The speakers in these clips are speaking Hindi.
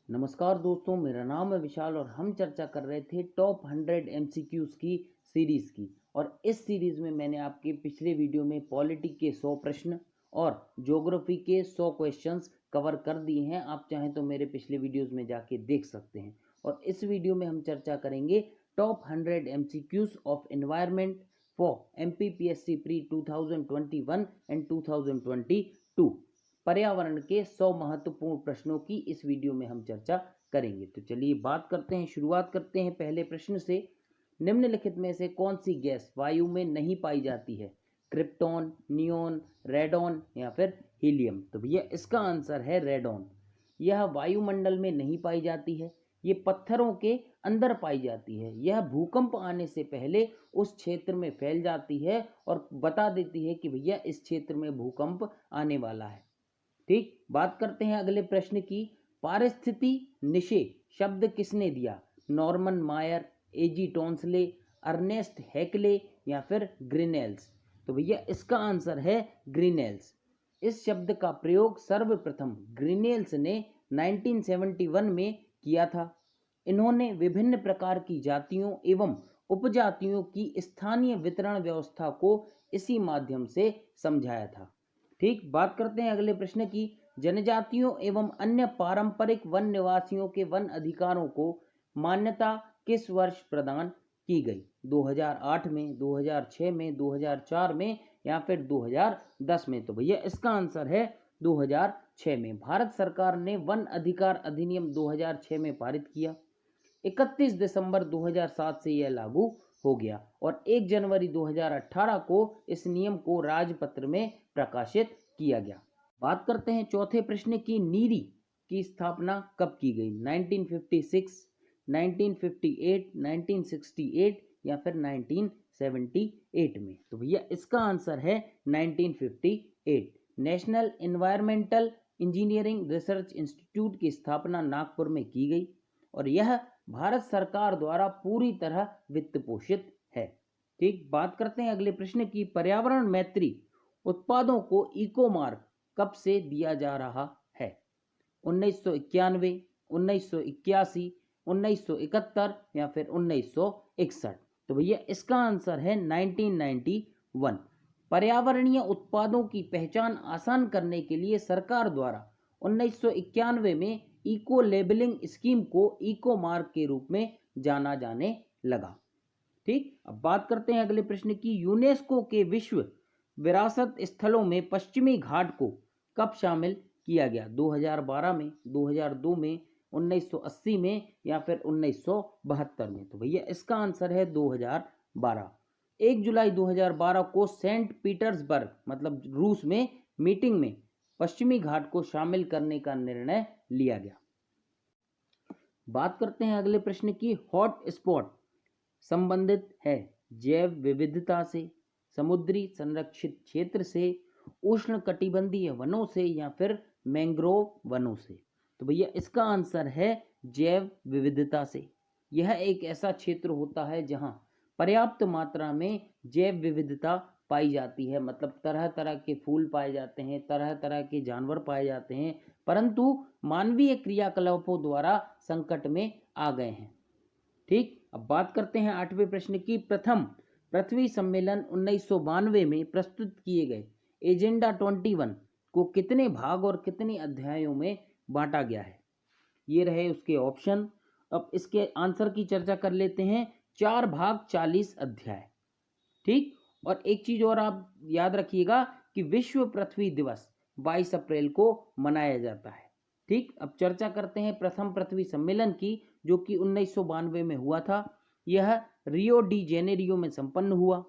नमस्कार दोस्तों, मेरा नाम है विशाल और हम चर्चा कर रहे थे टॉप 100 एमसीक्यूज की सीरीज़ की। और इस सीरीज़ में मैंने आपके पिछले वीडियो में पॉलिटी के 100 प्रश्न और ज्योग्राफी के 100 क्वेश्चंस कवर कर दिए हैं। आप चाहें तो मेरे पिछले वीडियोस में जाके देख सकते हैं। और इस वीडियो में हम चर्चा करेंगे top 100 MCQs of environment for MPPSC pre 2021 and 2022। पर्यावरण के 100 महत्वपूर्ण प्रश्नों की इस वीडियो में हम चर्चा करेंगे। तो चलिए बात करते हैं, शुरुआत करते हैं पहले प्रश्न से। निम्नलिखित में से कौन सी गैस वायु में नहीं पाई जाती है? क्रिप्टॉन, नियोन, रेडॉन या फिर हीलियम? तो भैया इसका आंसर है रेडॉन। यह वायुमंडल में नहीं पाई जाती है, ये पत्थरों के अंदर पाई जाती है। यह भूकंप आने से पहले उस क्षेत्र में फैल जाती है और बता देती है कि भैया इस क्षेत्र में भूकंप आने वाला है। ठीक, बात करते हैं अगले प्रश्न की। पारिस्थिति निषेध शब्द किसने दिया? नॉर्मन मायर, एजी टोंसले, अर्नेस्ट हैकले या फिर ग्रिनेल्स? तो भैया इसका आंसर है ग्रिनेल्स। इस शब्द का प्रयोग सर्वप्रथम ग्रिनेल्स ने 1971 में किया था। इन्होंने विभिन्न प्रकार की जातियों एवं उपजातियों की स्थानीय वितरण व्यवस्था को इसी माध्यम से समझाया था। ठीक, बात करते हैं अगले प्रश्न की। जनजातियों एवं अन्य पारंपरिक वन निवासियों के वन अधिकारों को मान्यता किस वर्ष प्रदान की गई? 2008 में, 2006 में, 2004 में या फिर 2010 में? तो भैया इसका आंसर है 2006 में। भारत सरकार ने वन अधिकार अधिनियम 2006 में पारित किया। 31 दिसंबर 2007 से यह लागू हो गया और 1 जनवरी 2018 को इस नियम को राजपत्र में प्रकाशित किया गया। बात करते हैं चौथे प्रश्न की। नीरी की स्थापना कब की गई? 1956, 1958, 1968 या फिर 1978 में? तो भैया इसका आंसर है 1958। National environmental engineering research institute की स्थापना नागपुर में की गई और यह भारत सरकार द्वारा पूरी तरह वित्त पोषित है। ठीक, बात करते हैं अगले प्रश्न की। पर्यावरण मैत्री उत्पादों को इको मार्क कब से दिया जा रहा है? 1991, 1981, 1971 या फिर 1961? तो भैया इसका आंसर है 1991। पर्यावरणीय उत्पादों की पहचान आसान करने के लिए सरकार द्वारा 1991 में इको लेबलिंग स्कीम को इको मार्क के रूप में जाना जाने लगा। ठीक, अब बात करते हैं अगले प्रश्न की। यूनेस्को के विश्व विरासत स्थलों में पश्चिमी घाट को कब शामिल किया गया? 2012 में, 2002 में, 1980 में या फिर 1972 में? तो भैया इसका आंसर है 2012। 1 जुलाई 2012 को सेंट पीटर्सबर्ग मतलब रूस में मीटिंग में पश्चिमी घाट को शामिल करने का निर्णय लिया गया। बात करते हैं अगले प्रश्न की। हॉट स्पॉट संबंधित है जैव विविधता से, समुद्री संरक्षित क्षेत्र से, उष्णकटिबंधीय वनों से या फिर मैंग्रोव वनों से? तो भैया इसका आंसर है जैव विविधता से। यह एक ऐसा क्षेत्र होता है जहां पर्याप्त मात्रा में जैव विविधता पाई जाती है, मतलब तरह तरह के फूल पाए जाते हैं, तरह तरह के जानवर पाए जाते हैं, परंतु मानवीय क्रियाकलापों द्वारा संकट में आ गए हैं। ठीक, अब बात करते हैं आठवें प्रश्न की। प्रथम पृथ्वी सम्मेलन 1992 में प्रस्तुत किए गए एजेंडा 21 को कितने भाग और कितने अध्यायों में बांटा गया है? ये रहे उसके ऑप्शन। अब इसके आंसर की चर्चा कर लेते हैं। 4 भाग 40 अध्याय। ठीक, और एक चीज और आप याद रखिएगा कि विश्व पृथ्वी दिवस 22 अप्रैल को मनाया जाता है। ठीक, अब चर्चा करते हैं प्रथम पृथ्वी सम्मेलन की, जो कि 1992 में हुआ था। यह रियो डी जेनेरियो में संपन्न हुआ।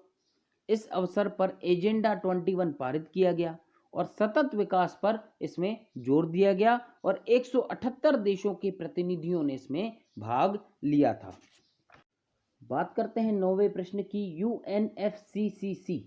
इस अवसर पर एजेंडा 21 पारित किया गया और सतत विकास पर इसमें जोर दिया गया और 178 देशों के प्रतिनिधियों ने इसमें भाग लिया था। बात करते हैं 9वें प्रश्न की। यूएनएफसीसीसी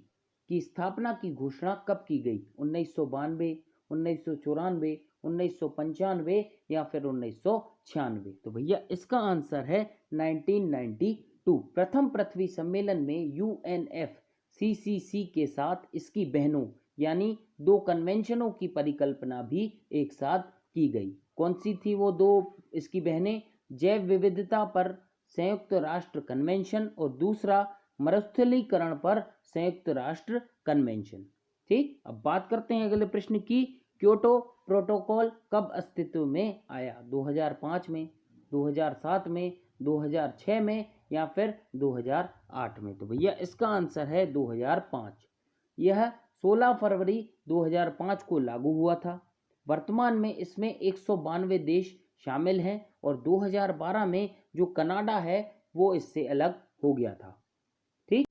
की स्थापना की घोषणा कब की गई? 1992, 1994, 1995 या फिर 1996? तो भैया इसका आंसर है 1992। प्रथम पृथ्वी सम्मेलन में यूएनएफसीसीसी के साथ इसकी बहनों यानी 2 कन्वेंशनों की परिकल्पना भी एक साथ की गई। कौन सी थी वो दो इसकी बहनें? जैव विविधता पर संयुक्त राष्ट्र कन्वेंशन और दूसरा मरुस्थलीकरण पर संयुक्त राष्ट्र कन्वेंशन। ठीक, अब बात करते हैं अगले प्रश्न की। क्योटो प्रोटोकॉल कब अस्तित्व में आया? 2005 में, 2007 में, 2006 में या फिर 2008 में? तो भैया इसका आंसर है 2005। यह 16 फरवरी 2005 को लागू हुआ था। वर्तमान में इसमें 192 देश शामिल हैं और 2012 में जो कनाडा है वो इससे अलग हो गया था। ठीक,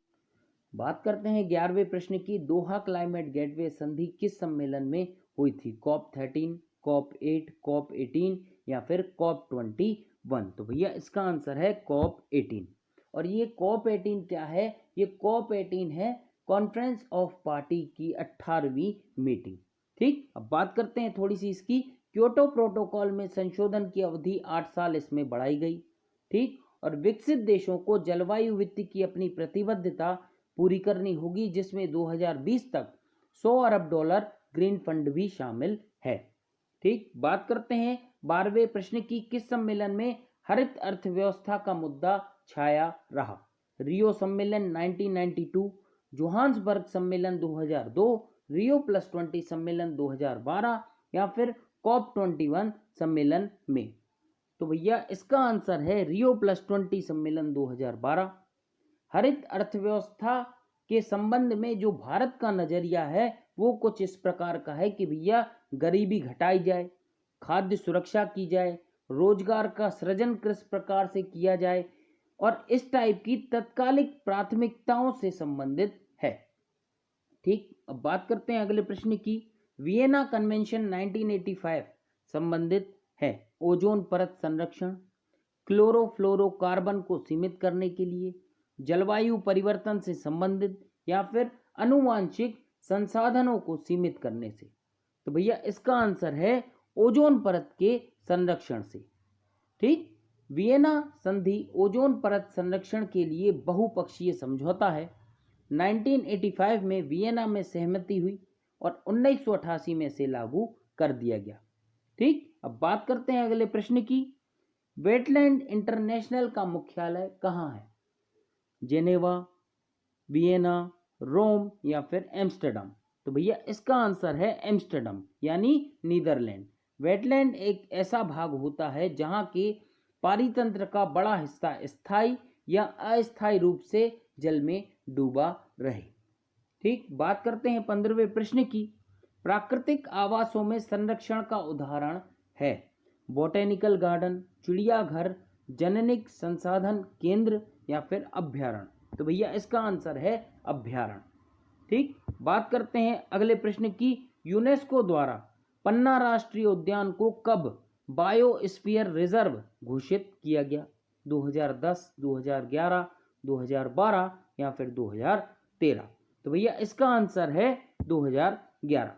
बात करते हैं 11वें प्रश्न की। दोहा क्लाइमेट गेटवे संधि किस सम्मेलन में हुई थी? COP 13, COP 8, COP 18 या फिर COP 21? तो भैया इसका आंसर है COP 18। और ये COP 18 क्या है? ये COP 18 है कॉन्फ्रेंस ऑफ पार्टी की 18वीं मीटिंग। ठीक, अब बात करते हैं थोड़ी सी इसकी। क्योटो प्रोटोकॉल में संशोधन की अवधि 8 साल इसमें बढ़ाई गई। ठीक, और विकसित देशों को जलवायु वित्त की अपनी प्रतिबद्धता पूरी करनी होगी, जिसमें 2020 तक $100 अरब ग्रीन फंड भी शामिल है। ठीक, बात करते हैं 12वें प्रश्न की। किस सम्मेलन में हरित अर्थव्यवस्था का मुद्दा छाया रहा? रियो सम्मेलन 1992, जोहान्सबर्ग सम्मेलन 2002, Rio+20 सम्मेलन 2012 या फिर COP 21 सम्मेलन में? तो भैया इसका आंसर है Rio+20 सम्मेलन 2012। हरित अर्थव्यवस्था के संबंध में जो भारत का नजरिया है वो कुछ इस प्रकार का है कि भैया गरीबी घटाई जाए, खाद्य सुरक्षा की जाए, रोजगार का सृजन किस प्रकार से किया जाए और इस टाइप की तत्कालिक प्राथमिकताओं से संबंधित है। ठीक, अब बात करते हैं अगले प्रश्न की। वियना कन्वेंशन 1985 संबंधित है ओजोन परत संरक्षण, क्लोरोफ्लोरोकार्बन को सीमित करने के लिए, जलवायु परिवर्तन से संबंधित या फिर आनुवांशिक संसाधनों को सीमित करने से? तो भैया इसका आंसर है ओजोन परत के संरक्षण से। ठीक, वियना संधि ओजोन परत संरक्षण के लिए बहुपक्षीय समझौता है। 1985 में वियना में सहमति हुई और 1988 में से लागू कर दिया गया। ठीक, अब बात करते हैं अगले प्रश्न की। वेटलैंड इंटरनेशनल का मुख्यालय कहाँ है? जेनेवा, वियना, रोम या फिर एम्स्टर्डम? तो भैया इसका आंसर है एम्स्टर्डम यानी नीदरलैंड। वेटलैंड एक ऐसा भाग होता है जहां के पारितंत्र का बड़ा हिस्सा स्थायी या अस्थायी रूप से जल में डूबा रहे। ठीक, बात करते हैं 15वें प्रश्न की। प्राकृतिक आवासों में संरक्षण का उदाहरण है बोटेनिकल गार्डन, चिड़ियाघर, जननिक संसाधन केंद्र या फिर अभ्यारण्य? तो भैया इसका आंसर है अभ्यारण्य। ठीक, बात करते हैं अगले प्रश्न की। यूनेस्को द्वारा पन्ना राष्ट्रीय उद्यान को कब बायोस्फीयर रिजर्व घोषित किया गया? 2010, 2011, 2012 या फिर 2013? तो भैया इसका आंसर है 2011।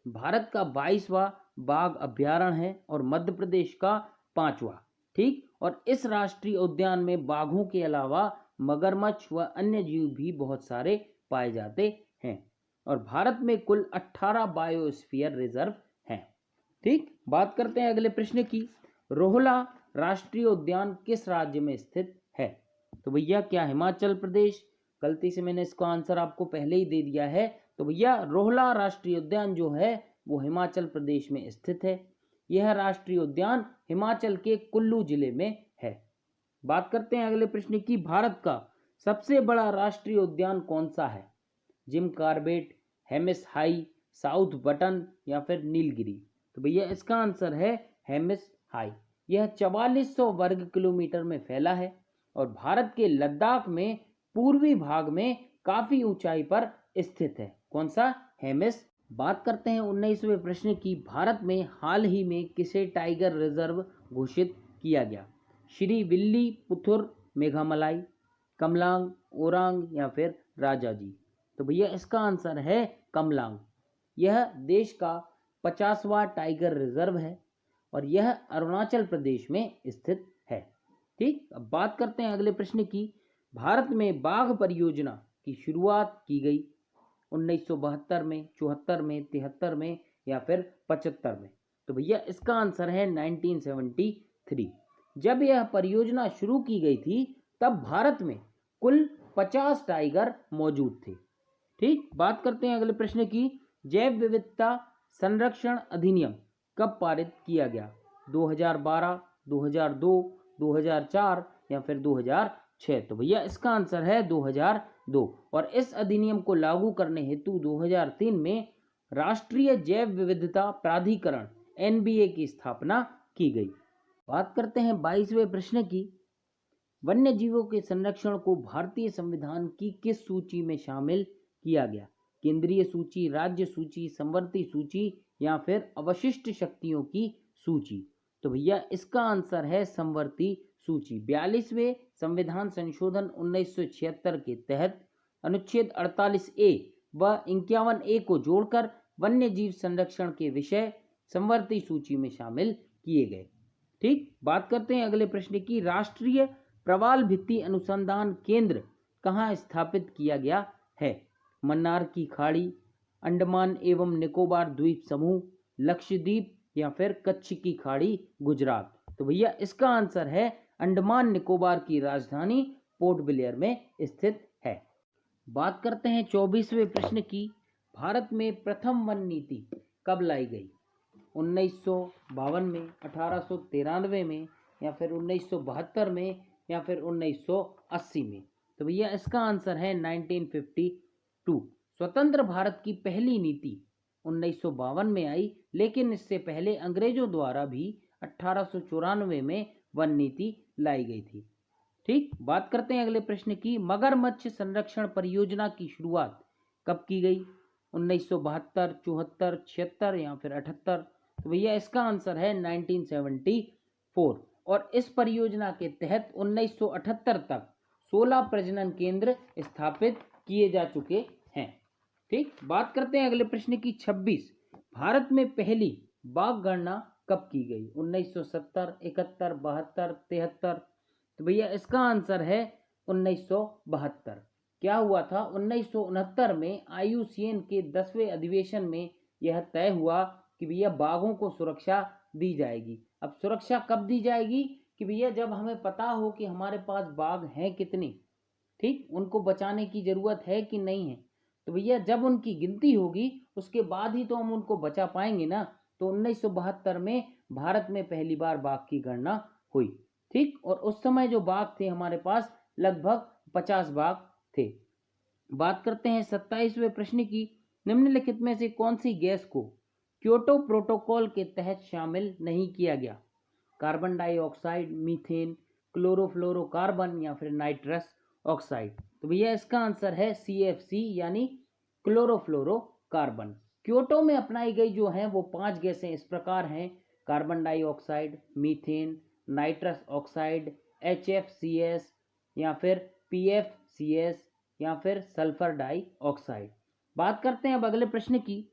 भारत का 22वां बाघ अभ्यारण्य है और मध्य प्रदेश का 5वां। ठीक, और इस राष्ट्रीय उद्यान में बाघों के अलावा मगरमच्छ व अन्य जीव भी बहुत सारे पाए जाते हैं और भारत में कुल 18 बायोस्फीयर रिजर्व हैं। ठीक, बात करते हैं अगले प्रश्न की। रोहला राष्ट्रीय उद्यान किस राज्य में स्थित है? तो भैया क्या हिमाचल प्रदेश? गलती से मैंने इसका आंसर आपको पहले ही दे दिया है। तो भैया रोहला राष्ट्रीय उद्यान जो है वो हिमाचल प्रदेश में स्थित है। यह राष्ट्रीय उद्यान हिमाचल के कुल्लू जिले में है। बात करते हैं अगले प्रश्न की। भारत का सबसे बड़ा राष्ट्रीय उद्यान कौन सा है? Jim Corbett, Hemis high, south button या फिर नीलगिरी? तो भैया इसका आंसर है हेमिस हाई। यह 4400 वर्ग किलोमीटर में फैला है और भारत के लद्दाख में पूर्वी भाग में काफी ऊंचाई पर स्थित है। कौन सा? हेमिस। बात करते हैं 19वें प्रश्न की। भारत में हाल ही में किसे टाइगर रिजर्व घोषित किया गया? श्री विल्ली पुथुर मेघामलाई, कमलांग, ओरांग या फिर राजाजी? तो भैया इसका आंसर है कमलांग। यह देश का 50वां टाइगर रिजर्व है और यह अरुणाचल प्रदेश में स्थित है। ठीक, अब बात करते हैं अगले प्रश्न की। भारत में बाघ परियोजना की शुरुआत की गई 1972 में, 74 में, 73 में या फिर 75 में? तो भैया इसका आंसर है 1973। जब यह परियोजना शुरू की गई थी तब भारत में कुल 50 टाइगर मौजूद थे। ठीक, बात करते हैं अगले प्रश्न की। जैव विविधता संरक्षण अधिनियम कब पारित किया गया? 2012, 2002, 2004 या फिर 2006? तो भैया इसका आंसर है 2002। और इस अधिनियम को लागू करने हेतु 2003 में राष्ट्रीय जैव विविधता प्राधिकरण एनबीए की स्थापना की गई। बात करते हैं 22वें प्रश्न की। वन्य जीवों के संरक्षण को भारतीय संविधान की किस सूची में शामिल किया गया? केंद्रीय सूची, राज्य सूची, समवर्ती सूची या फिर अवशिष्ट शक्तियों की सूची? तो भैया इसका आंसर है समवर्ती सूची। 42वें संविधान संशोधन 1976 के तहत अनुच्छेद 48A व 51A को जोड़कर वन्य जीव संरक्षण के विषय समवर्ती सूची में शामिल किए गए। ठीक, बात करते हैं अगले प्रश्न की। राष्ट्रीय प्रवाल भित्ति अनुसंधान केंद्र कहाँ स्थापित किया गया है? मन्नार की खाड़ी, अंडमान एवं निकोबार द्वीप समूह, लक्षद्वीप या फिर कच्छ की खाड़ी, गुजरात? तो भैया इसका आंसर है अंडमान निकोबार की राजधानी पोर्ट ब्लेयर में स्थित है। बात करते हैं 24वें प्रश्न की। भारत में प्रथम वन नीति कब लाई गई? 1952 में, 1893 में या फिर 1972 में या फिर 1980 में? तो भैया इसका आंसर है 1952। स्वतंत्र भारत की पहली नीति 1952 में आई, लेकिन इससे पहले अंग्रेजों द्वारा भी 1894 में वन नीति लाई गई थी। ठीक, बात करते हैं अगले प्रश्न की। मगरमच्छ संरक्षण परियोजना की शुरुआत कब की गई? 1972, 74, 76 या फिर 78? तो भैया इसका आंसर है 1974। और इस परियोजना के तहत 1978 तक 16 प्रजनन केंद्र स्थापित किए जा चुके हैं। ठीक, बात करते हैं अगले प्रश्न की 26। भारत में पहली बाघ गणना कब की गई? 1970, 71, 72, 73? तो भैया इसका आंसर है 1972। क्या हुआ था? 1969 में IUCN के 10वें अधिवेशन में यह तय हुआ कि भैया बाघों को सुरक्षा दी जाएगी। अब सुरक्षा कब दी जाएगी? कि भैया जब हमें पता हो कि हमारे पास बाघ हैं कितने, ठीक, उनको बचाने की जरूरत है कि नहीं है। तो भैया जब उनकी गिनती होगी उसके बाद ही तो हम उनको बचा पाएंगे ना। तो 1972 में भारत में पहली बार बाघ की गणना हुई। ठीक, और उस समय जो बाघ थे हमारे पास लगभग 50 बाघ थे। बात करते हैं 27वें प्रश्न की। निम्नलिखित में से कौन सी गैस को क्योटो प्रोटोकॉल के तहत शामिल नहीं किया गया? कार्बन डाइऑक्साइड, मीथेन, क्लोरोफ्लोरोकार्बन या फिर नाइट्रस ऑक्साइड? तो भैया इसका आंसर है CFC यानी क्लोरोफ्लोरोकार्बन। क्योटो में अपनाई गई जो है वो 5 गैसें इस प्रकार हैं: carbon dioxide, methane, nitrous oxide, HFCS या फिर PFCS या फिर सल्फर डाइऑक्साइड। बात करते हैं अब अगले प्रश्न की।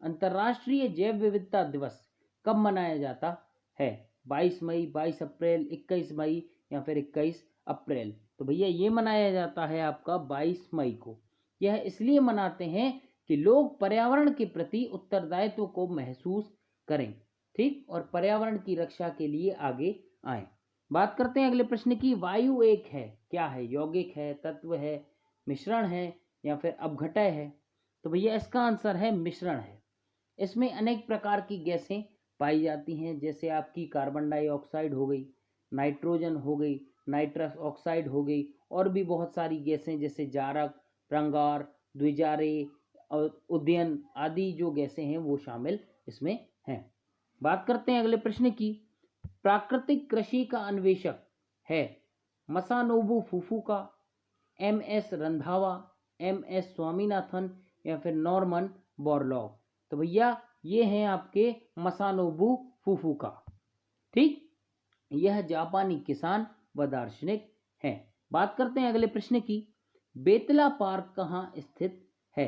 अंतर्राष्ट्रीय जैव विविधता दिवस कब मनाया जाता है? 22 मई, 22 अप्रैल, 21 मई या फिर 21 अप्रैल? तो भैया ये मनाया जाता है आपका 22 मई को। यह इसलिए मनाते हैं कि लोग पर्यावरण के प्रति उत्तरदायित्व को महसूस करें, ठीक, और पर्यावरण की रक्षा के लिए आगे आए। बात करते हैं अगले प्रश्न की। वायु एक है, क्या है? यौगिक है, तत्व है, मिश्रण है या फिर अपघटय है? तो भैया इसका आंसर है मिश्रण है। इसमें अनेक प्रकार की गैसें पाई जाती हैं, जैसे आपकी कार्बन डाइऑक्साइड हो गई, नाइट्रोजन हो गई, नाइट्रस ऑक्साइड हो गई, और भी बहुत सारी गैसें जैसे जारक, प्रंगार, द्विजारे और उदयन आदि जो गैसें हैं वो शामिल इसमें हैं। बात करते हैं अगले प्रश्न की। प्राकृतिक कृषि का अन्वेषक है मसानोबु फुफुका, MS रंधावा, MS स्वामीनाथन या फिर नॉर्मन बोरलॉग? तो भैया ये हैं आपके मसानोबु फुफुका। ठीक, यह जापानी किसान व दार्शनिक हैं। बात करते हैं अगले प्रश्न की। बेतला पार्क कहाँ स्थित है?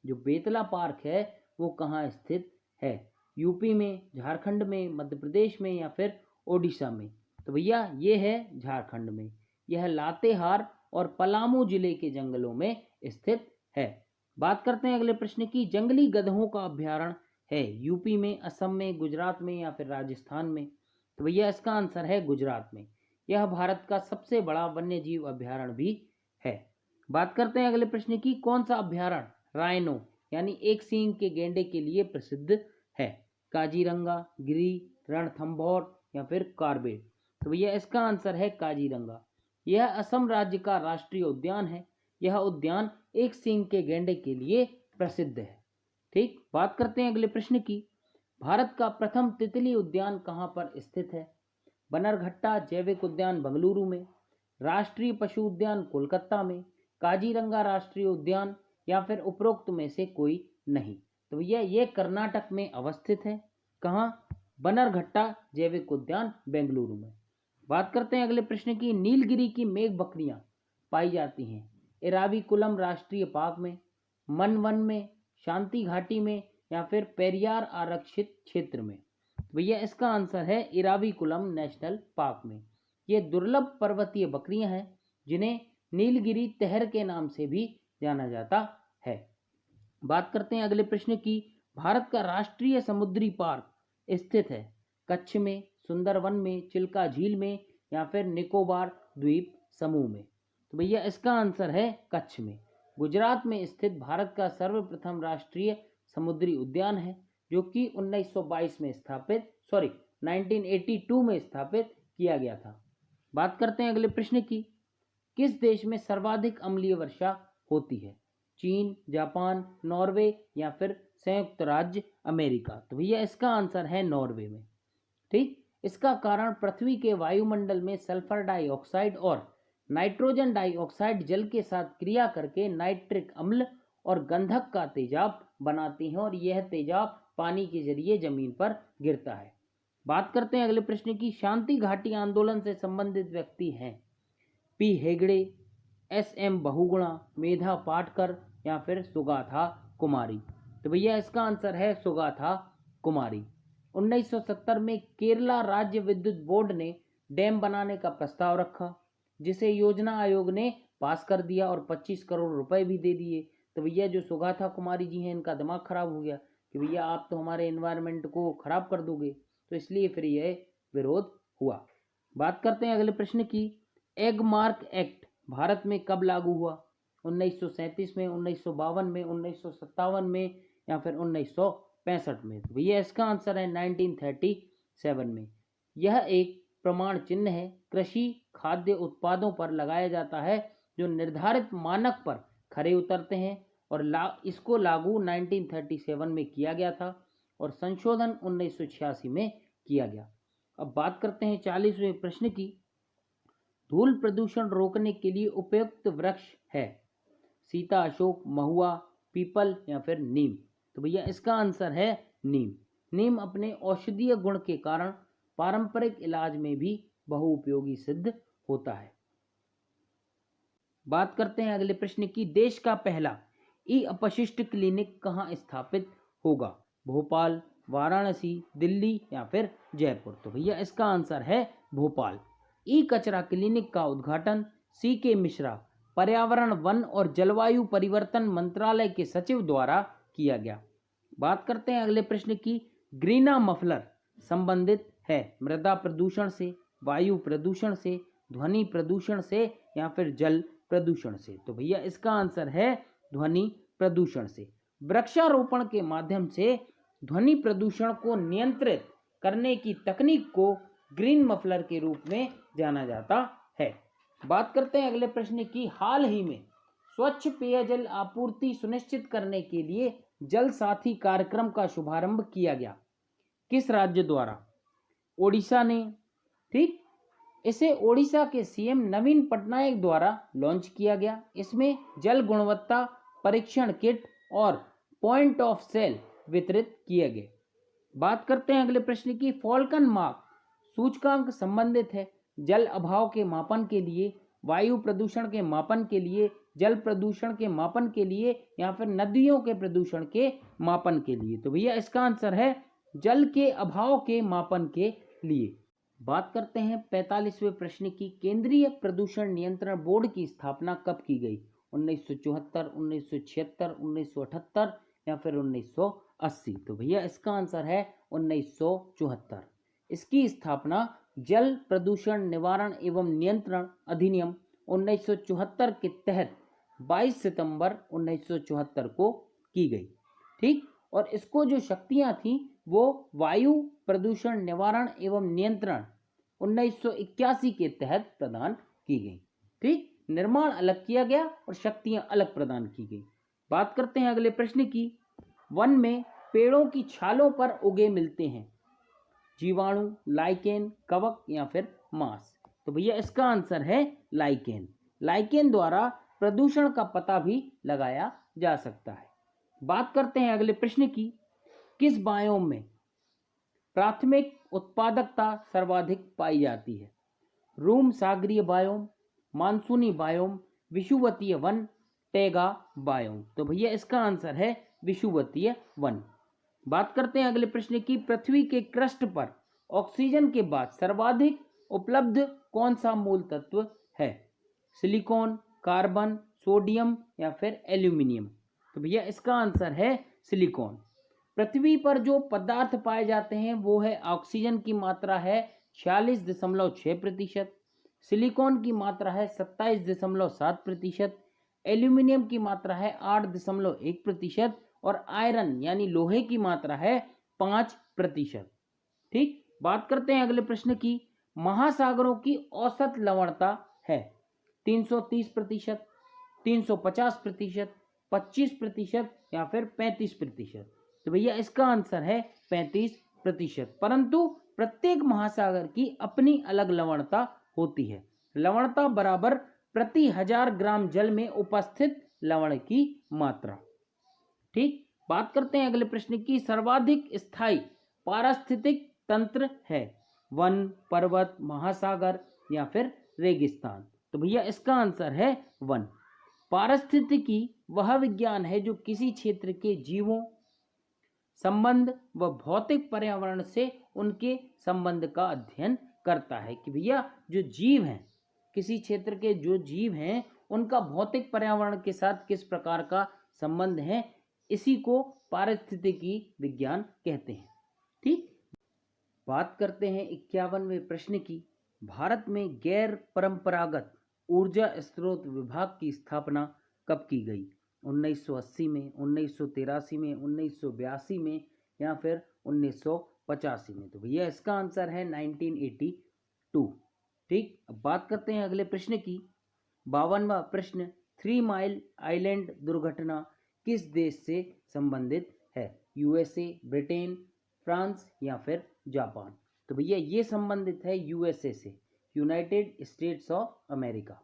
जो बेतला पार्क है वो कहाँ स्थित है? यूपी में, झारखंड में, मध्य प्रदेश में या फिर ओडिशा में? तो भैया ये है झारखंड में। यह लातेहार और पलामू जिले के जंगलों में स्थित है। बात करते हैं अगले प्रश्न की। जंगली गधों का अभ्यारण्य है? यूपी में, असम में, गुजरात में या फिर राजस्थान में? तो भैया इसका आंसर है गुजरात में। यह भारत का सबसे बड़ा वन्य जीव अभ्यारण्य भी है। बात करते हैं अगले प्रश्न की, कौन सा अभ्यारण्य राइनो यानी एक सींग के गैंडे के लिए प्रसिद्ध है? काजीरंगा, गिरी, रणथंभौर या फिर कार्बेट? तो भैया इसका आंसर है काजीरंगा। यह असम राज्य का राष्ट्रीय उद्यान है। यह उद्यान एक सींग के गैंडे के लिए प्रसिद्ध है। ठीक, बात करते हैं अगले प्रश्न की, भारत का प्रथम तितली उद्यान कहां पर स्थित है? बनरघट्टा जैविक उद्यान बेंगलुरु में, राष्ट्रीय पशु उद्यान कोलकाता में, काजीरंगा राष्ट्रीय उद्यान या फिर उपरोक्त में से कोई नहीं? तो भैया ये कर्नाटक में अवस्थित है। कहाँ? बनरघट्टा जैविक उद्यान बेंगलुरु में। बात करते हैं अगले प्रश्न की, नीलगिरी की मेघ बकरियां पाई जाती हैं इराविकुलम राष्ट्रीय पार्क में, मन वन में, शांति घाटी में या फिर पेरियार आरक्षित क्षेत्र में? भैया इसका आंसर है इराविकुलम नेशनल पार्क में। ये दुर्लभ पर्वतीय बकरियां हैं जिन्हें नीलगिरी तहर के नाम से भी जाना जाता है। बात करते हैं अगले प्रश्न की, भारत का राष्ट्रीय समुद्री पार्क स्थित है कच्छ में, सुंदरवन में, चिल्का झील में या फिर निकोबार द्वीप समूह में? तो भैया इसका आंसर है कच्छ में। गुजरात में स्थित भारत का सर्वप्रथम राष्ट्रीय समुद्री उद्यान है जो कि 1922 में स्थापित 1982 में स्थापित किया गया था। बात करते हैं अगले प्रश्न की, किस देश में सर्वाधिक अम्लीय वर्षा होती है? चीन, जापान, नॉर्वे या फिर संयुक्त राज्य अमेरिका? तो भैया इसका आंसर है नॉर्वे में। ठीक, इसका कारण पृथ्वी के वायुमंडल में सल्फर डाइऑक्साइड और नाइट्रोजन डाइऑक्साइड जल के साथ क्रिया करके नाइट्रिक अम्ल और गंधक का तेजाब बनाती हैं और यह तेजाब पानी के जरिए जमीन पर गिरता है। बात करते हैं अगले प्रश्न की, शांति घाटी आंदोलन से संबंधित व्यक्ति हैं पी हेगड़े, एस.एम. बहुगुणा, मेधा पाटकर या फिर सुगाथा कुमारी? तो भैया इसका आंसर है सुगाथा कुमारी। 1970 में केरला राज्य विद्युत बोर्ड ने डैम बनाने का प्रस्ताव रखा जिसे योजना आयोग ने पास कर दिया और 25 करोड़ रुपए भी दे दिए। तो भैया जो सुगाथा कुमारी जी हैं इनका दिमाग खराब हो गया कि भैया आप तो हमारे एनवायरनमेंट को खराब कर दोगे, तो इसलिए फिर यह विरोध हुआ। बात करते हैं अगले प्रश्न की, एगमार्क एक्ट भारत में कब लागू हुआ? 1937 में, 1952 में, 1957 में या फिर 1965 में? तो भैया इसका आंसर है 1937 में। यह एक प्रमाण चिन्ह है, कृषि खाद्य उत्पादों पर लगाया जाता है जो निर्धारित मानक पर खरे उतरते हैं और इसको लागू 1937 में किया गया था और संशोधन 1986 में किया गया। अब बात करते हैं 40वें प्रश्न की, धूल प्रदूषण रोकने के लिए उपयुक्त वृक्ष है सीता, अशोक, महुआ, पीपल या फिर नीम? तो भैया इसका आंसर है नीम। नीम अपने औषधीय गुण के कारण पारंपरिक इलाज में भी बहुउपयोगी सिद्ध होता है। बात करते हैं अगले प्रश्न की, देश का पहला ई अपशिष्ट क्लिनिक कहां स्थापित होगा? भोपाल, वाराणसी, दिल्ली या फिर जयपुर? तो भैया इसका आंसर है भोपाल। ई कचरा क्लिनिक का उद्घाटन C.K. मिश्रा, पर्यावरण, वन और जलवायु परिवर्तन मंत्रालय के सचिव द्वारा किया गया। बात करते हैं अगले प्रश्न की, ग्रीना मफलर संबंधित है मृदा प्रदूषण से, वायु प्रदूषण से, ध्वनि प्रदूषण से या फिर जल प्रदूषण से? तो भैया इसका आंसर है ध्वनि प्रदूषण से। वृक्षारोपण के माध्यम से ध्वनि प्रदूषण को नियंत्रित करने की तकनीक को ग्रीन मफलर के रूप में जाना जाता है। बात करते हैं अगले प्रश्न की, हाल ही में स्वच्छ पेयजल आपूर्ति सुनिश्चित करने के लिए जल साथी कार्यक्रम का शुभारंभ किया गया किस राज्य द्वारा? ओडिशा ने। ठीक, इसे ओडिशा के सीएम नवीन पटनायक द्वारा लॉन्च किया गया। इसमें जल गुणवत्ता परीक्षण किट और पॉइंट ऑफ सेल वितरित किए गए। बात करते हैं अगले प्रश्न की, फॉल्कन मार्क सूचकांक संबंधित है जल अभाव के मापन के लिए, वायु प्रदूषण के मापन के लिए, जल प्रदूषण के मापन के लिए या फिर नदियों के प्रदूषण के मापन के लिए? तो भैया इसका आंसर है जल के अभाव के मापन के लिए। बात करते हैं 45वें प्रश्न की, केंद्रीय प्रदूषण नियंत्रण बोर्ड की स्थापना कब की गई? 1974, 1976, 1978 या फिर 1982? 1980। तो भैया इसका आंसर है 1974। इसकी स्थापना जल प्रदूषण निवारण एवं नियंत्रण अधिनियम 1974 के तहत 22 सितंबर 1974 को की गई। ठीक, और इसको जो शक्तियां थी वो वायु प्रदूषण निवारण एवं नियंत्रण 1981 के तहत प्रदान की गई। ठीक, निर्माण अलग किया गया और शक्तियां अलग प्रदान की गई। बात करते हैं अगले प्रश्न की। वन में पेड़ों की छालों पर उगे मिलते हैं जीवाणु, लाइकेन, कवक या फिर मांस। तो भैया इसका आंसर है लाइकेन। लाइकेन द्वारा प्रदूषण का पता भी लगाया जा सकता है। बात करते हैं अगले प्रश्न की। किस बायोम में प्राथमिक उत्पादकता सर्वाधिक पाई जाती है? रूम सागरीय बायोम, मानसूनी बायोम, विषुवतीय वन, टैगा बायोम। तो भैया इसका आंसर है विषुवतीय वन। बात करते हैं अगले प्रश्न की। पृथ्वी के क्रस्ट पर ऑक्सीजन के बाद सर्वाधिक उपलब्ध कौन सा मूल तत्व है? सिलिकॉन, कार्बन, सोडियम या फिर एल्यूमिनियम। तो भैया इसका आंसर है सिलिकॉन। पृथ्वी पर जो पदार्थ पाए जाते हैं वो है ऑक्सीजन की मात्रा है 46.6%, सिलिकॉन की मात्रा है 27.7%, एल्यूमिनियम की मात्रा है 8.1% और आयरन यानी लोहे की मात्रा है 5%। ठीक, बात करते हैं अगले प्रश्न की। महासागरों की औसत लवणता है 330%, 350%, 25% या फिर 35%। तो भैया इसका आंसर है 35%। परंतु प्रत्येक महासागर की अपनी अलग लवणता होती है। लवणता बराबर प्रति 1000 ग्राम जल में उपस्थित लवण की मात्रा। ठीक, बात करते हैं अगले प्रश्न की। सर्वाधिक स्थायी पारिस्थितिक तंत्र है वन, पर्वत, महासागर या फिर रेगिस्तान। तो भैया इसका आंसर है वन। पारिस्थितिकी वह विज्ञान है जो किसी क्षेत्र के जीवों, संबंध व भौतिक पर्यावरण से उनके संबंध का अध्ययन करता है कि भैया जो जीव हैं, किसी क्षेत्र के जो जीव हैं उनका भौतिक पर्यावरण के साथ किस प्रकार का संबंध है, इसी को पारिस्थितिकी विज्ञान कहते हैं। ठीक, बात करते हैं 51वें प्रश्न की। भारत में गैर परंपरागत ऊर्जा स्रोत विभाग की स्थापना कब की गई? 1980 में, 1983 में, 1982 में या फिर 1985 में। तो भैया इसका आंसर है 1982। ठीक, अब बात करते हैं अगले प्रश्न की। 52वां प्रश्न। 3 माइल आइलैंड दुर्घटना किस देश से संबंधित है? यूएसए, ब्रिटेन, फ्रांस या फिर जापान। तो भैया ये संबंधित है यूएसए से, यूनाइटेड स्टेट्स ऑफ अमेरिका।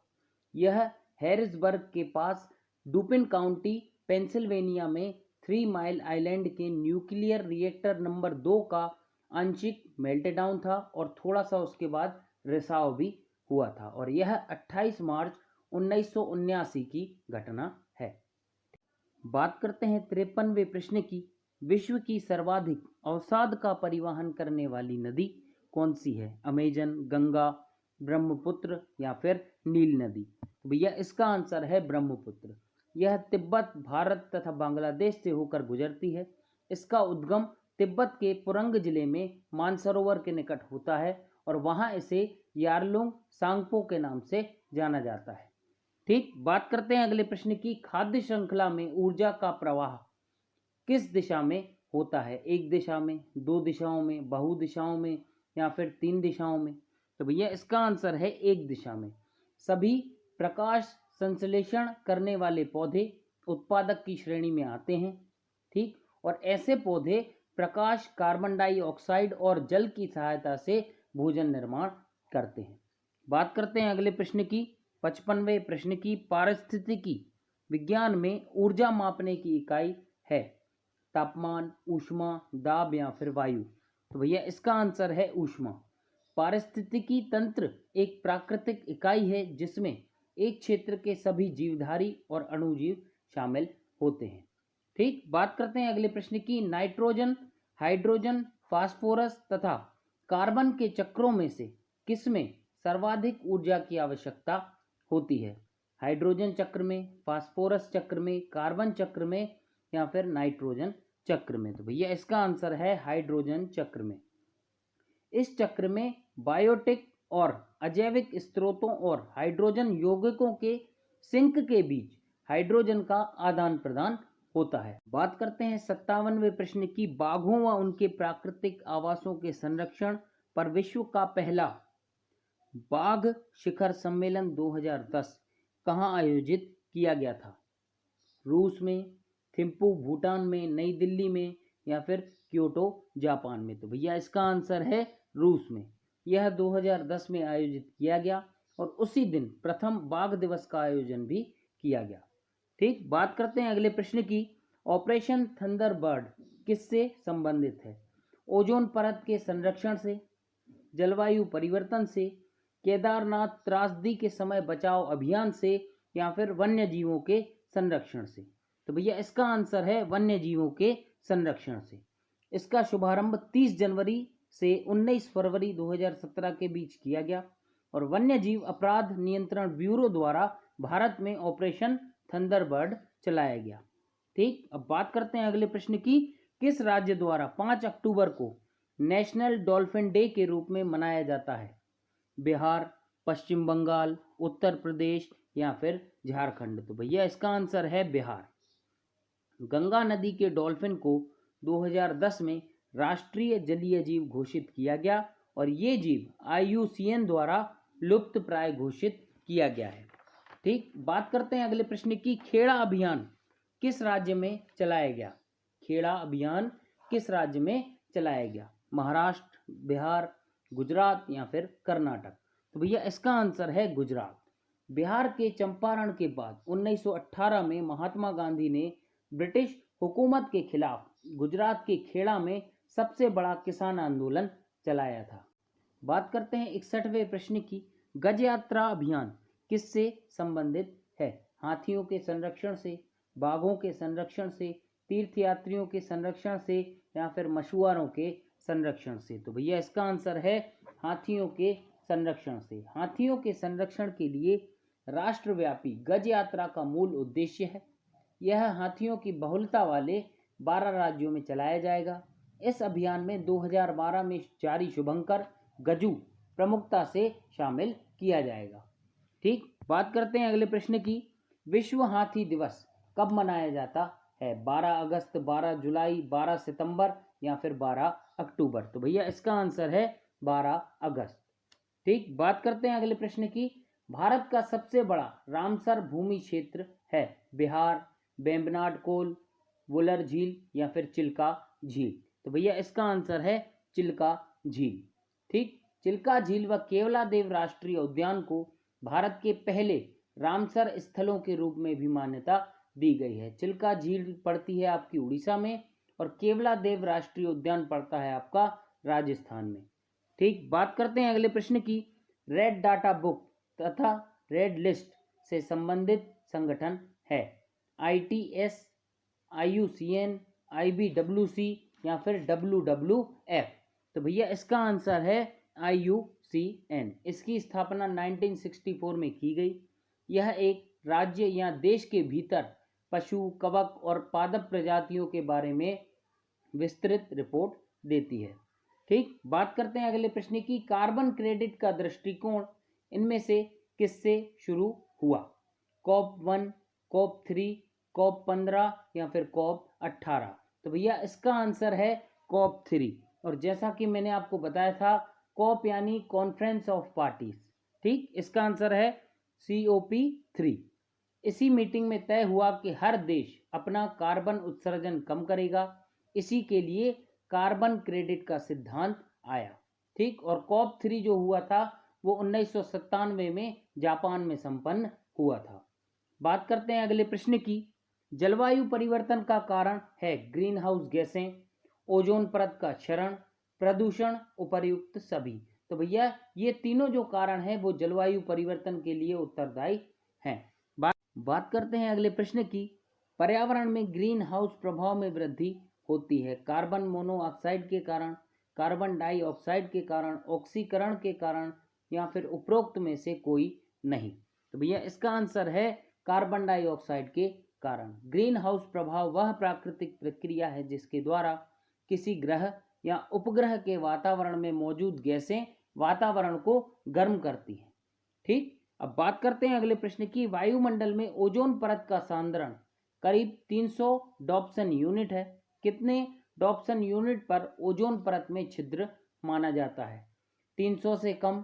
यह हैरिसबर्ग के पास डुपिन काउंटी, पेंसिल्वेनिया में 3 माइल आइलैंड के न्यूक्लियर रिएक्टर नंबर 2 का आंशिक मेल्टडाउन था और थोड़ा सा उसके बाद रिसाव भी हुआ था और यह 28 मार्च 1979 की घटना है। बात करते हैं 53वें प्रश्न की। विश्व की सर्वाधिक अवसाद का परिवहन करने वाली नदी कौन सी है? अमेजन, गंगा, ब्रह्मपुत्र या फिर नील नदी। तो भैया इसका आंसर है ब्रह्मपुत्र। यह तिब्बत, भारत तथा बांग्लादेश से होकर गुजरती है। इसका उद्गम तिब्बत के पुरंग जिले में मानसरोवर के निकट होता है और वहां इसे यारलुंग सांगपो के नाम से जाना जाता है। ठीक, बात करते हैं अगले प्रश्न की। खाद्य श्रृंखला में ऊर्जा का प्रवाह किस दिशा में होता है? एक दिशा में, दो दिशाओं में, बहु दिशाओं में या फिर 3 दिशाओं में। तो भैया इसका आंसर है एक दिशा में। सभी प्रकाश संश्लेषण करने वाले पौधे उत्पादक की श्रेणी में आते हैं। ठीक, और ऐसे पौधे प्रकाश, कार्बन डाइऑक्साइड और जल की सहायता से भोजन निर्माण करते हैं। बात करते हैं अगले प्रश्न की, 55वें प्रश्न की। पारिस्थितिकी विज्ञान में ऊर्जा मापने की इकाई है तापमान, ऊष्मा, दाब या फिर वायु। तो भैया इसका आंसर है ऊष्मा। पारिस्थितिकी तंत्र एक प्राकृतिक इकाई है जिसमें एक क्षेत्र के सभी जीवधारी और अणुजीव शामिल होते हैं। ठीक, बात करते हैं अगले प्रश्न की। नाइट्रोजन, हाइड्रोजन, फास्फोरस तथा कार्बन के चक्रों में से किसमें सर्वाधिक ऊर्जा की आवश्यकता होती है? हाइड्रोजन चक्र में, फास्फोरस चक्र में, कार्बन चक्र में या फिर नाइट्रोजन चक्र में। तो भैया इसका आंसर है हाइड्रोजन चक्र में। इस चक्र में बायोटिक और अजैविक स्रोतों और हाइड्रोजन यौगिकों के सिंक के बीच हाइड्रोजन का आदान प्रदान होता है। बात करते हैं 57वें प्रश्न की। बाघों व उनके प्राकृतिक आवासों के संरक्षण पर विश्व का पहला बाघ शिखर सम्मेलन 2010 कहाँ आयोजित किया गया था? रूस में, थिम्पू भूटान में, नई दिल्ली में या फिर क्योटो जापान में? तो भैया इसका आंसर है रूस में। यह 2010 में आयोजित किया गया और उसी दिन प्रथम बाघ दिवस का आयोजन भी किया गया। ठीक, बात करते हैं अगले प्रश्न की। ऑपरेशन थंडरबर्ड किससे संबंधित है? ओजोन परत के संरक्षण से, जलवायु परिवर्तन से, केदारनाथ त्रासदी के समय बचाव अभियान से या फिर वन्य जीवों के संरक्षण से? तो भैया इसका आंसर है वन्य जीवों के संरक्षण से। इसका शुभारंभ 30 जनवरी से 19 फरवरी 2017 के बीच किया गया और वन्य जीव अपराध नियंत्रण ब्यूरो द्वारा भारत में ऑपरेशन थंडरबर्ड चलाया गया। ठीक, अब बात करते हैं अगले प्रश्न की। किस राज्य द्वारा 5 अक्टूबर को नेशनल डॉल्फिन डे के रूप में मनाया जाता है? बिहार, पश्चिम बंगाल, उत्तर प्रदेश या फिर झारखंड? तो भैया इसका आंसर है बिहार। गंगा नदी के डॉल्फिन को 2010 में राष्ट्रीय जलीय जीव घोषित किया गया और ये जीव IUCN द्वारा लुप्त प्राय घोषित किया गया है। ठीक, बात करते हैं अगले प्रश्न की। खेड़ा अभियान किस राज्य में चलाया गया? खेड़ा अभियान किस राज्य में चलाया गया? महाराष्ट्र, बिहार, गुजरात या फिर कर्नाटक? तो भैया इसका आंसर है गुजरात। बिहार के चंपारण के बाद 1918 में महात्मा गांधी ने ब्रिटिश हुकूमत के खिलाफ गुजरात के खेड़ा में सबसे बड़ा किसान आंदोलन चलाया था। बात करते हैं 61वें प्रश्न की। गज यात्रा अभियान किससे संबंधित है? हाथियों के संरक्षण से, बाघों के संरक्षण से, तीर्थयात्रियों के संरक्षण से या फिर मछुआरों के संरक्षण से? तो भैया इसका आंसर है हाथियों के संरक्षण से। हाथियों के संरक्षण के लिए राष्ट्रव्यापी गज यात्रा का मूल उद्देश्य है। यह हाथियों की बहुलता वाले 12 राज्यों में चलाया जाएगा। इस अभियान में 2012 में जारी शुभंकर गजू प्रमुखता से शामिल किया जाएगा। ठीक, बात करते हैं अगले प्रश्न की। विश्व हाथी दिवस कब मनाया जाता है? 12 अगस्त, 12 जुलाई, 12 सितंबर या फिर 12 अक्टूबर? तो भैया इसका आंसर है 12 अगस्त। ठीक, बात करते हैं अगले प्रश्न की। भारत का सबसे बड़ा रामसर भूमि क्षेत्र है? बिहार, वेम्बनाड कोल, वुलर झील या फिर चिल्का झील? तो भैया इसका आंसर है चिल्का झील। ठीक, चिल्का झील व केवलादेव राष्ट्रीय उद्यान को भारत के पहले रामसर स्थलों के रूप में भी मान्यता दी गई है। चिल्का झील पड़ती है आपकी उड़ीसा में और केवलादेव राष्ट्रीय उद्यान पड़ता है आपका राजस्थान में। ठीक, बात करते हैं अगले प्रश्न की। रेड डाटा बुक तथा रेड लिस्ट से संबंधित संगठन है? ITS, IUCN, IBWC या फिर WWF? तो भैया इसका आंसर है IUCN। इसकी स्थापना 1964 में की गई। यह एक राज्य या देश के भीतर पशु, कवक और पादप प्रजातियों के बारे में विस्तृत रिपोर्ट देती है। ठीक, बात करते हैं अगले प्रश्न की। कार्बन क्रेडिट का दृष्टिकोण इनमें से किससे शुरू हुआ? COP1, COP3, COP15 या फिर COP18? तो भैया इसका आंसर है COP3। और जैसा कि मैंने आपको बताया था, COP यानी कॉन्फ्रेंस ऑफ पार्टीज। ठीक, इसका आंसर है COP3। इसी मीटिंग में तय हुआ कि हर देश अपना कार्बन उत्सर्जन कम करेगा। इसी के लिए कार्बन क्रेडिट का सिद्धांत आया। ठीक, और COP3 जो हुआ था वो 1997 में जापान में संपन्न हुआ था। बात करते हैं अगले प्रश्न की। जलवायु परिवर्तन का कारण है ग्रीन हाउस गैसें, ओजोन परत का क्षरण, प्रदूषण, उपर्युक्त सभी? तो भैया ये तीनों जो कारण हैं वो जलवायु परिवर्तन के लिए उत्तरदायी हैं। बात करते हैं अगले प्रश्न की। पर्यावरण में ग्रीन हाउस प्रभाव में वृद्धि होती है कार्बन मोनोऑक्साइड के कारण, कार्बन डाइऑक्साइड के कारण, ऑक्सीकरण के कारण या फिर उपरोक्त में से कोई नहीं? तो भैया इसका आंसर है कार्बन डाइऑक्साइड के कारण। ग्रीन हाउस प्रभाव वह प्राकृतिक प्रक्रिया है जिसके द्वारा किसी ग्रह या उपग्रह के वातावरण में मौजूद गैसें वातावरण को गर्म करती हैं। ठीक, अब बात करते हैं अगले प्रश्न की। वायुमंडल में ओजोन परत का सांद्रण करीब 300 डॉप्सन यूनिट है। कितने डॉप्सन यूनिट पर ओजोन परत में छिद्र माना जाता है? 300 से कम,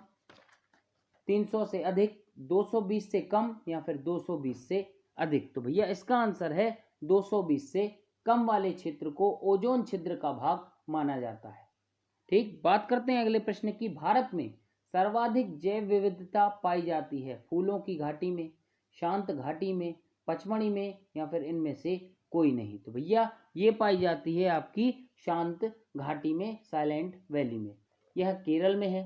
300 से अधिक, 220 से कम या फिर 220 से अधिक? तो भैया इसका आंसर है 220 से कम वाले क्षेत्र को ओजोन छिद्र का भाग माना जाता है। ठीक, बात करते हैं अगले प्रश्न की। भारत में सर्वाधिक जैव विविधता पाई जाती है फूलों की घाटी में, शांत घाटी में, पचमढ़ी में या फिर इनमें से कोई नहीं? तो भैया ये पाई जाती है आपकी शांत घाटी में, साइलेंट वैली में। यह केरल में है।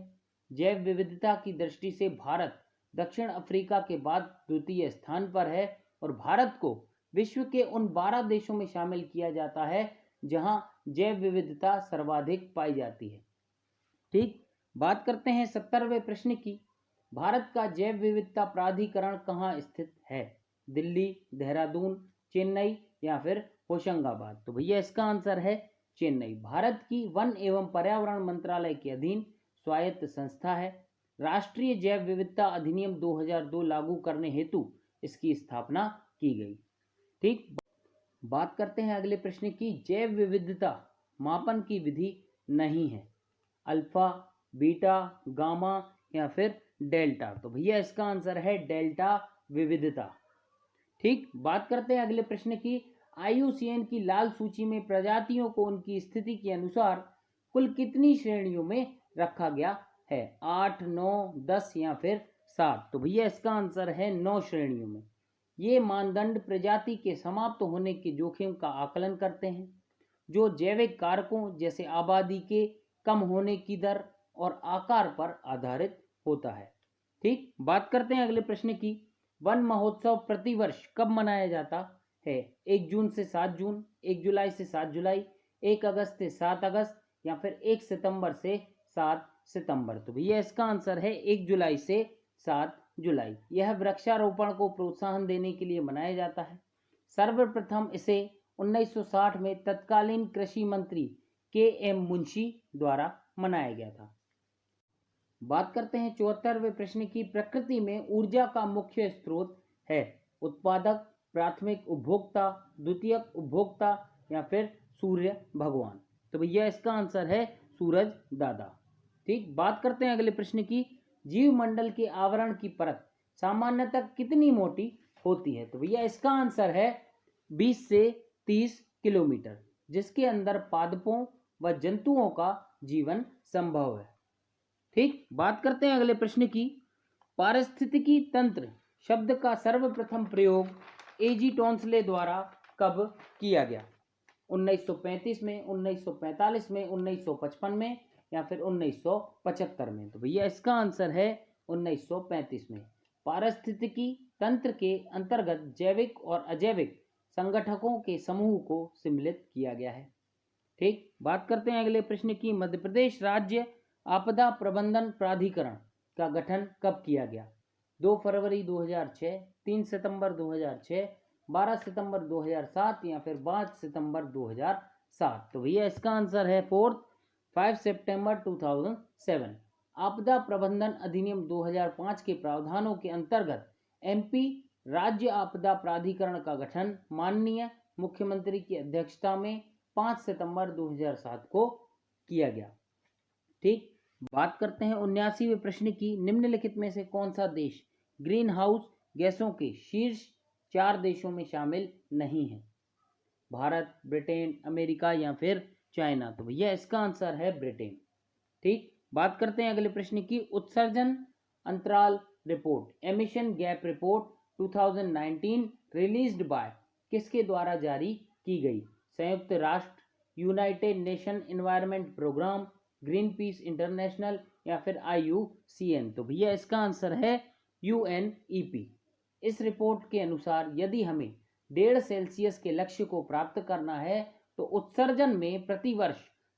जैव विविधता की दृष्टि से भारत दक्षिण अफ्रीका के बाद द्वितीय स्थान पर है और भारत को विश्व के उन 12 देशों में शामिल किया जाता है जहां जैव विविधता सर्वाधिक पाई जाती है। ठीक, बात करते हैं 70वें प्रश्न की। भारत का जैव विविधता प्राधिकरण कहाँ स्थित है? दिल्ली, देहरादून, चेन्नई या फिर होशंगाबाद? तो भैया इसका आंसर है चेन्नई। भारत की वन एवं पर्यावरण मंत्रालय के अधीन स्वायत्त संस्था है। राष्ट्रीय जैव विविधता अधिनियम 2002 लागू करने हेतु इसकी स्थापना की गई। ठीक, बात करते हैं अगले प्रश्न की। जैव विविधता मापन की विधि नहीं है, अल्फा, बीटा, गामा या फिर डेल्टा? तो भैया इसका आंसर है डेल्टा विविधता। ठीक, बात करते हैं अगले प्रश्न की। IUCN की लाल सूची में प्रजातियों को उनकी स्थिति के अनुसार कुल कितनी श्रेणियों में रखा गया है? 8, 9, 10 या फिर 7? तो भैया इसका आंसर है 9 श्रेणियों में। ये मानदंड प्रजाति के समाप्त होने के जोखिम का आकलन करते हैं, जो जैविक कारकों जैसे आबादी के कम होने की दर और आकार पर आधारित होता है। ठीक, बात करते हैं अगले प्रश्न की। वन महोत्सव प्रतिवर्ष कब मनाया जाता है? 1 जून से 7 जून, 1 जुलाई से 7 जुलाई, 1 अगस्त से 7 अगस्त या फिर 1 सितंबर से 7 सितंबर? तो भैया इसका आंसर है 1 जुलाई से 7 जुलाई। यह वृक्षारोपण को प्रोत्साहन देने के लिए मनाया जाता है। सर्वप्रथम इसे 1960 में तत्कालीन कृषि मंत्री KM मुंशी द्वारा मनाया गया था। बात करते हैं 74वें प्रश्न की। प्रकृति में ऊर्जा का मुख्य स्रोत है उत्पादक, प्राथमिक उपभोक्ता, द्वितीयक उपभोक्ता या फिर सूर्य भगवान? तो भैया इसका आंसर है सूरज दादा। ठीक, बात करते हैं अगले प्रश्न की। जीवमंडल के आवरण की परत सामान्यतः कितनी मोटी होती है? तो भैया इसका आंसर है 20 से 30 किलोमीटर, जिसके अंदर पादपों व जंतुओं का जीवन संभव है। ठीक, बात करते हैं अगले प्रश्न की। पारिस्थितिकी तंत्र शब्द का सर्वप्रथम प्रयोग AG टॉन्सले द्वारा कब किया गया? 1935 में, 1945 में, 1955 में या फिर 1975 में? तो भैया इसका आंसर है 1935 में। पारिस्थितिकी तंत्र के अंतर्गत जैविक और अजैविक संगठकों के समूह को सम्मिलित किया गया है। ठीक, बात करते हैं अगले प्रश्न की। मध्य प्रदेश राज्य आपदा प्रबंधन प्राधिकरण का गठन कब किया गया? 2 फरवरी 2006, 3 सितंबर 2006, 12 सितंबर 2007 या फिर 5 सितंबर 2007? तो भैया इसका आंसर है 5 सितंबर 2007। आपदा प्रबंधन अधिनियम 2005 के प्रावधानों के अंतर्गत MP राज्य आपदा प्राधिकरण का गठन माननीय मुख्यमंत्री की अध्यक्षता में 5 सितंबर 2007 को किया गया। ठीक, बात करते हैं 79वें प्रश्न की। निम्नलिखित में से कौन सा देश ग्रीन हाउस गैसों के शीर्ष 4 देशों में शामिल नहीं है? भारत, ब्रिटेन, अमेरिका या फिर चाइना? तो भैया इसका आंसर है ब्रिटेन। ठीक, बात करते हैं अगले प्रश्न की। उत्सर्जन अंतराल report emission gap report 2019 released by किसके द्वारा जारी की गई? संयुक्त राष्ट्र, United Nation Environment Programme, Greenpeace International या फिर IUCN? तो भैया इसका आंसर है UNEP। इस रिपोर्ट के अनुसार यदि हमें 1.5 सेल्सियस के लक्ष्य को प्राप्त करना है तो उत्सर्जन में प्रतिवर्ष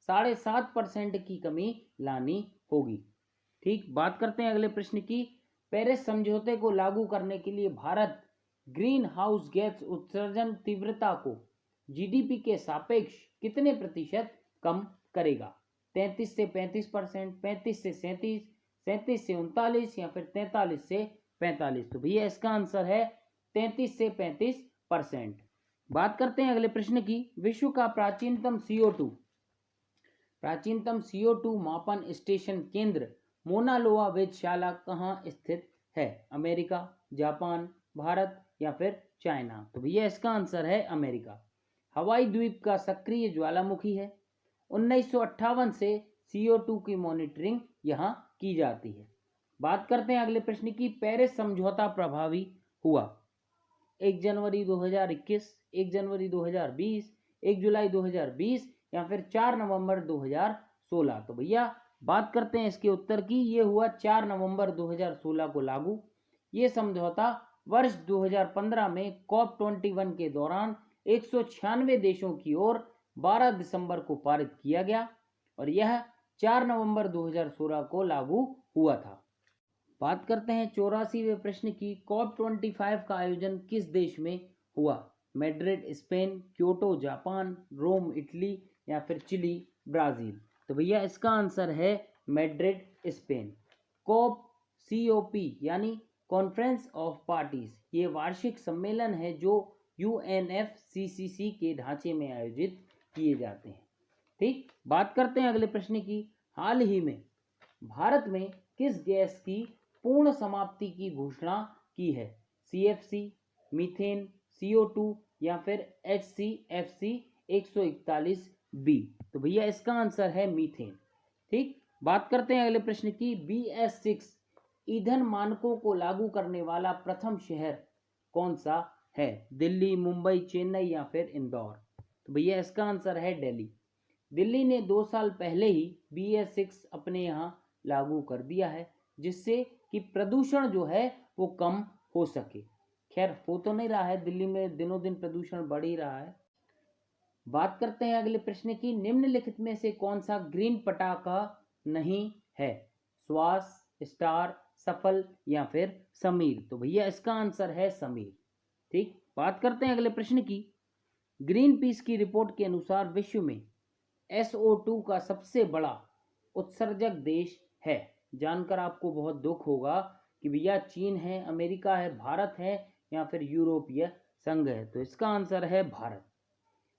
7.5% की कमी लानी होगी। ठीक, बात करते हैं अगले प्रश्न की। पेरिस समझौते को लागू करने के लिए भारत ग्रीन हाउस गैस उत्सर्जन तीव्रता को जीडीपी के सापेक्ष कितने प्रतिशत कम करेगा? 33 से 35%, 35 से 37, 37 से 39 या फिर 43 से 45? तो भैया इसका आंसर है 33 से 35%। बात करते हैं अगले प्रश्न की। विश्व का प्राचीनतम CO2 मापन स्टेशन केंद्र मोना लोआ वेधशाला कहाँ स्थित है? अमेरिका, जापान, भारत या फिर चाइना? तो भैया इसका आंसर है अमेरिका। हवाई द्वीप का सक्रिय ज्वालामुखी है। 1958 से CO2 की मॉनिटरिंग यहाँ की जाती है। बात करते हैं अगले प्रश्न की। पेरिस समझौता प्रभावी हुआ 1 जनवरी 2021, 1 जनवरी 2020, 1 जुलाई 2020 या फिर 4 नवंबर 2016? तो भैया बात करते हैं इसके उत्तर की। ये हुआ 4 नवंबर 2016 को लागू। ये समझौता वर्ष 2015 में COP21 के दौरान 196 देशों की ओर 12 दिसंबर को पारित किया गया और यह 4 नवंबर 2016 को लागू हुआ था। बात करते हैं 84वें प्रश्न की। COP25 का आयोजन किस देश में हुआ? Madrid Spain, Kyoto Japan, Rome Italy या फिर चिली ब्राजील? तो भैया इसका आंसर है मैड्रिड स्पेन। COP यानी कॉन्फ्रेंस ऑफ पार्टीज, ये वार्षिक सम्मेलन है जो UNFCCC के ढांचे में आयोजित किए जाते हैं। ठीक, बात करते हैं अगले प्रश्न की। हाल ही में भारत में किस गैस की पूर्ण समाप्ति की घोषणा की है? CFC, मीथेन, CO2 या फिर HCFC 141B? तो भैया इसका आंसर है मीथेन। ठीक, बात करते हैं अगले प्रश्न की। BS6 ईंधन मानकों को लागू करने वाला प्रथम शहर कौन सा है? दिल्ली, मुंबई, चेन्नई या फिर इंदौर? तो भैया इसका आंसर है दिल्ली। दिल्ली ने 2 साल पहले ही BS6 अपने यहाँ लागू कर दिया है, जिससे कि प्रदूषण जो है वो कम हो सके। खैर हो तो नहीं रहा है, दिल्ली में दिनों दिन प्रदूषण बढ़ ही रहा है। बात करते हैं अगले प्रश्न की। निम्नलिखित में से कौन सा ग्रीन पटाखा नहीं है? श्वास, स्टार, सफल या फिर समीर? तो भैया इसका आंसर है समीर। ठीक, बात करते हैं अगले प्रश्न की। ग्रीन पीस की रिपोर्ट के अनुसार विश्व में SO2 का सबसे बड़ा उत्सर्जक देश है। जानकर आपको बहुत दुख होगा कि भैया चीन है, अमेरिका है, भारत है या फिर यूरोपीय संघ है? तो इसका आंसर है भारत।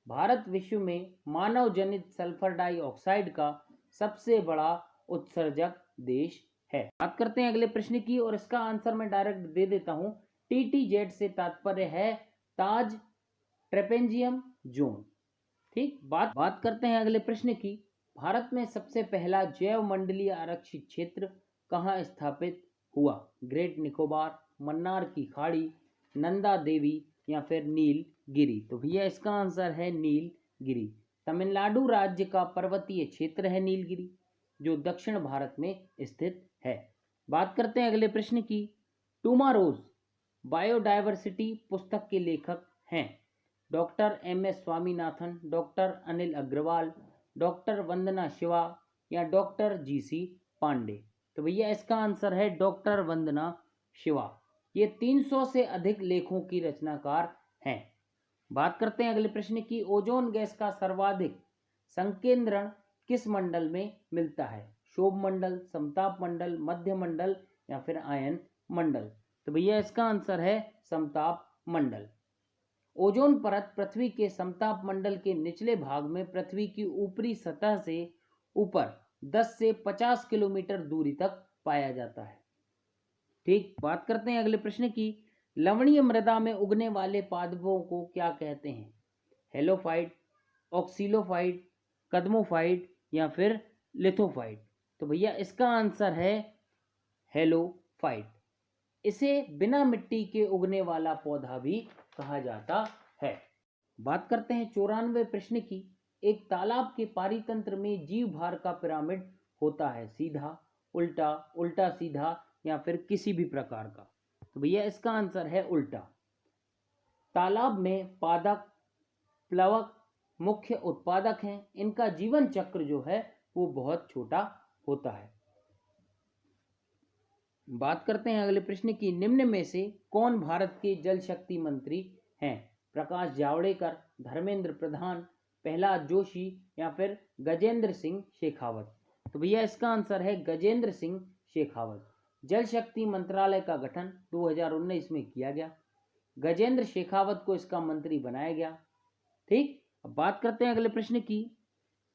भारत विश्व में मानव जनित सल्फर डाइऑक्साइड का सबसे बड़ा उत्सर्जक देश है। बात करते हैं अगले प्रश्न की और इसका आंसर मैं डायरेक्ट दे देता हूं। TTZ से तात्पर्य है ताज ट्रेपेजियम जोन। ठीक, बात करते हैं अगले प्रश्न की। भारत में सबसे पहला जैव मंडलीय आरक्षित क्षेत्र कहाँ स्थापित हुआ? ग्रेट निकोबार, मन्नार की खाड़ी, नंदा देवी या फिर नीलगिरी? तो भैया इसका आंसर है नीलगिरी। तमिलनाडु राज्य का पर्वतीय क्षेत्र है नीलगिरी, जो दक्षिण भारत में स्थित है। बात करते हैं अगले प्रश्न की। टुमारोज बायोडायवर्सिटी पुस्तक के लेखक हैं doctor MS Swaminathan, doctor Anil Agarwal, doctor Vandana Shiva या डॉक्टर GC पांडे? तो भैया इसका आंसर है डॉक्टर वंदना शिवा। ये 300 से अधिक लेखों की रचनाकार हैं। बात करते हैं अगले प्रश्न की। ओजोन गैस का सर्वाधिक संकेंद्रण किस मंडल में मिलता है? शोभ मंडल, समताप मंडल, मध्य मंडल या फिर आयन मंडल? तो भैया इसका आंसर है समताप मंडल। ओजोन परत पृथ्वी के समताप मंडल के निचले भाग में पृथ्वी की ऊपरी सतह से ऊपर 10 से 50 किलोमीटर दूरी तक पाया जाता है। ठीक, बात करते हैं अगले प्रश्न की। लवणीय मृदा में उगने वाले पादपों को क्या कहते हैं? हेलोफाइट, ऑक्सीलोफाइट, कदमोफाइट या फिर लिथोफाइट? तो भैया इसका आंसर है हेलोफाइट। इसे बिना मिट्टी के उगने वाला पौधा भी कहा जाता है। बात करते हैं 94वें प्रश्न की। एक तालाब के पारितंत्र में जीव भार का पिरामिड होता है, सीधा, उल्टा, उल्टा सीधा या फिर किसी भी प्रकार का? तो भैया इसका आंसर है उल्टा। तालाब में पादप, प्लवक मुख्य उत्पादक हैं। इनका जीवन चक्र जो है वो बहुत छोटा होता है। बात करते हैं अगले प्रश्न की। निम्न में से कौन भारत के जल शक्ति मंत्री हैं? प्रकाश जावड़ेकर, धर्मेंद्र प्रधान, प्रहलाद जोशी या फिर गजेंद्र सिंह शेखावत? तो भैया इसका आंसर है गजेंद्र सिंह शेखावत। जल शक्ति मंत्रालय का गठन 2019 में किया गया। गजेंद्र शेखावत को इसका मंत्री बनाया गया। ठीक, अब बात करते हैं अगले प्रश्न की।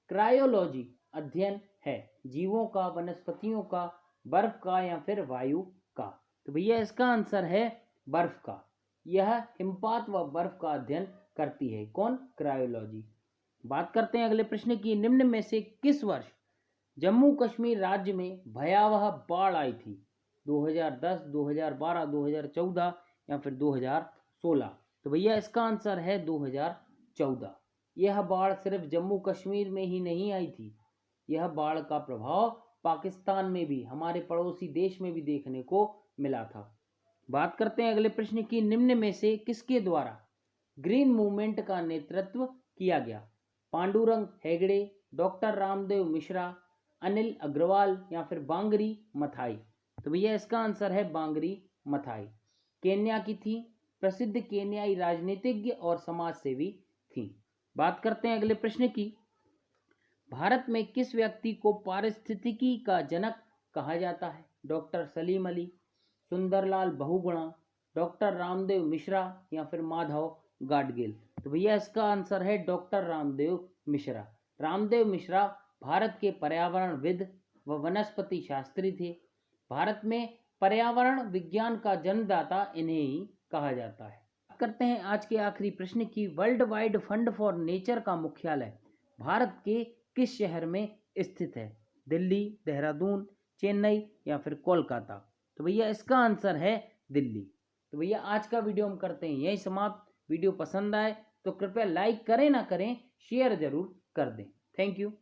क्रायोलॉजी अध्ययन है जीवों का, वनस्पतियों का, बर्फ का या फिर वायु का? तो भैया इसका आंसर है बर्फ का। यह हिमपात व बर्फ का अध्ययन करती है। कौन? क्रायोलॉजी। बात करते हैं अगले प्रश्न की। निम्न में से किस वर्ष जम्मू कश्मीर राज्य में भयावह बाढ़ आई थी? 2010, 2012, 2014 या फिर 2016? तो भैया इसका आंसर है 2014। यह बाढ़ सिर्फ जम्मू कश्मीर में ही नहीं आई थी, यह बाढ़ का प्रभाव पाकिस्तान में भी, हमारे पड़ोसी देश में भी देखने को मिला था। बात करते हैं अगले प्रश्न की। निम्न में से किसके द्वारा ग्रीन मूवमेंट का नेतृत्व किया गया? पांडुरंग हेगड़े, डॉक्टर रामदेव मिश्रा, अनिल अग्रवाल या फिर बांगरी मथाई? तो भैया इसका आंसर है बांगरी मथाई। केन्या की थी, प्रसिद्ध केन्याई राजनीतिज्ञ और समाज सेवी थी। बात करते हैं अगले प्रश्न की। भारत में किस व्यक्ति को पारिस्थितिकी का जनक कहा जाता है? डॉक्टर सलीम अली, सुंदरलाल बहुगुणा, डॉक्टर रामदेव मिश्रा या फिर माधव गाडगिल? तो भैया इसका आंसर है डॉक्टर रामदेव मिश्रा। रामदेव मिश्रा भारत के पर्यावरणविद व वनस्पति शास्त्री थे। भारत में पर्यावरण विज्ञान का जन्मदाता इन्हें ही कहा जाता है। करते हैं आज के आखिरी प्रश्न की। World wide fund for nature का मुख्यालय भारत के किस शहर में स्थित है? दिल्ली, देहरादून, चेन्नई या फिर कोलकाता? तो भैया इसका आंसर है दिल्ली। तो भैया आज का वीडियो हम करते हैं यही समाप्त। वीडियो पसंद आए तो कृपया लाइक करें ना करें, शेयर जरूर कर दें। Thank you.